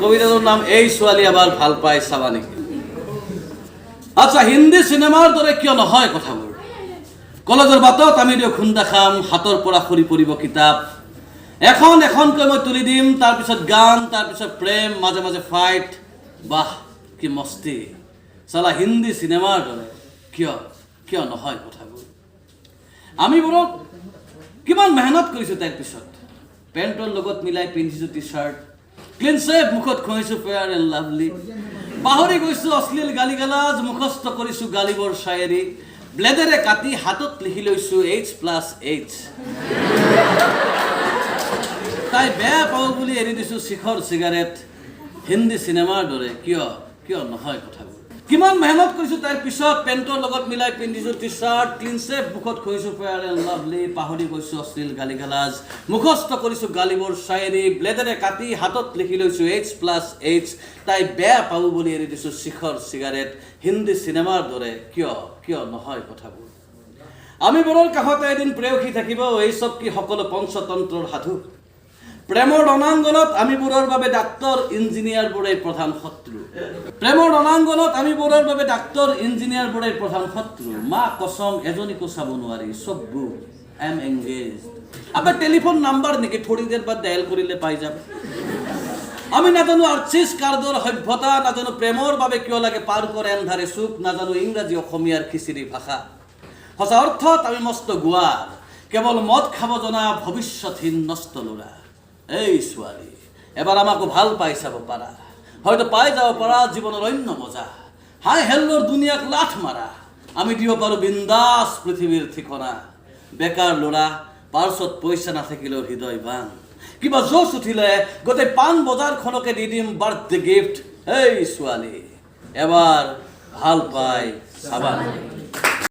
কবিতাটোৰ নাম এই ছোৱালী এবাৰ ভাল পাই চাবা নেকি। আচ্ছা, হিন্দী চিনেমাৰ দৰে কিয় নহয় কথাবোৰ। কলেজৰ বাটত আমি দিওঁ খুন্দা খাম, হাতৰ পৰা সৰি পৰিব কিতাপ, এখন এখনকৈ মই তুলি দিম, তাৰপিছত গান, তাৰপিছত প্ৰেম, মাজে মাজে ফাইট। বাহ কি মস্তি। চালা হিন্দী চিনেমাৰ দৰে কিয় কিয় নহয় কথাবোৰ। আমিবোৰক কিমান মেহনত কৰিছোঁ তাইৰ পিছত। পেণ্টৰ লগত মিলাই পিন্ধিছোঁ টি চাৰ্ট, ক্লিন চেভ মুখত ঘঁহিছোঁ ফেয়াৰ এণ্ড লাভলি, পাহৰি গৈছোঁ অশ্লীল গালি গালাজ, মুখস্থ কৰিছোঁ গালিবৰ শায়েৰী, ব্লেডেৰে কাটি হাতত লিখি লৈছোঁ H+H। তাই বেয়া পাওঁ বুলি এৰি দিছোঁ শিখৰ চিগাৰেট। হিন্দী চিনেমাৰ দৰে কিয় কিয় নহয় কথাবোৰ। কিমান মেহনত কৰিছোঁ তাইৰ পিছত। পেণ্টৰ লগত মিলাই পিন্ধিছোঁ টি চাৰ্ট, ক্লিন চেভ মুখত ঘঁহিছোঁ ফেয়াৰ এণ্ড লাভলি, পাহৰি গৈছোঁ অশ্লীল গালি গালাজ, মুখস্থ কৰিছোঁ গালিবৰ শায়েৰী, ব্লেডেৰে কাটি হাতত লিখি লৈছোঁ H+H। তাই বেয়া পাওঁ বুলি এৰি দিছোঁ শিখৰ চিগাৰেট। হিন্দী চিনেমাৰ দৰে কিয় কিয় নহয় কথাবোৰ। আমিবোৰৰ কাষতে এদিন প্ৰেয়সী থাকিব, এই চব কি সকলো পঞ্চতন্ত্ৰৰ সাধু। প্ৰেমৰ ৰণাংগনত আমিবোৰৰ বাবে ডাক্তৰ ইঞ্জিনিয়াৰবোৰেই প্ৰধান শত্ৰু। প্ৰেমৰ ৰণাংগনত আমিবোৰৰ বাবে ডাক্তৰ ইঞ্জিনিয়াৰবোৰেই প্ৰধান শত্ৰু। মা কসম এজনীকো চাব নোৱাৰি, চব বুক আই এম এংগেজড। আপোনাৰ টেলিফোন নাম্বাৰ নেকি, থৰি দেৰ বাদ ডায়েল কৰিলে পাই যাব। আমি নাজানো আৰ্চিছ কাৰ্ডৰ সভ্যতা, নাজানো প্ৰেমৰ বাবে কিয় লাগে পাৰ্কৰ এন্ধাৰে চুক, নাজানো ইংৰাজী অসমীয়াৰ খিচিৰি ভাষা। সঁচা অৰ্থত আমি মস্ত গুৱাৰ, কেৱল মদ খাব জনা ভৱিষ্যতহীন নষ্ট ল'ৰা। এই ছোৱালী এবাৰ আমাকো ভাল পাই চাব পাৰা, হয়তো পাই যাব পাৰা জীৱনৰ অন্য মজা। হাই হেল্লোৰ দুনিয়াক লাঠ মাৰা, আমি দিব পাৰোঁ বিন্দাস পৃথিৱীৰ ঠিকনা। বেকাৰ ল'ৰা, পাৰ্চত পইচা নাথাকিলেও হৃদয় বান, কিবা জোচ উঠিলে গোটেই পাণ বজাৰখনকে দি দিম বাৰ্থডে গিফ্ট। এই ছোৱালী এবাৰ ভাল পাই চাবা।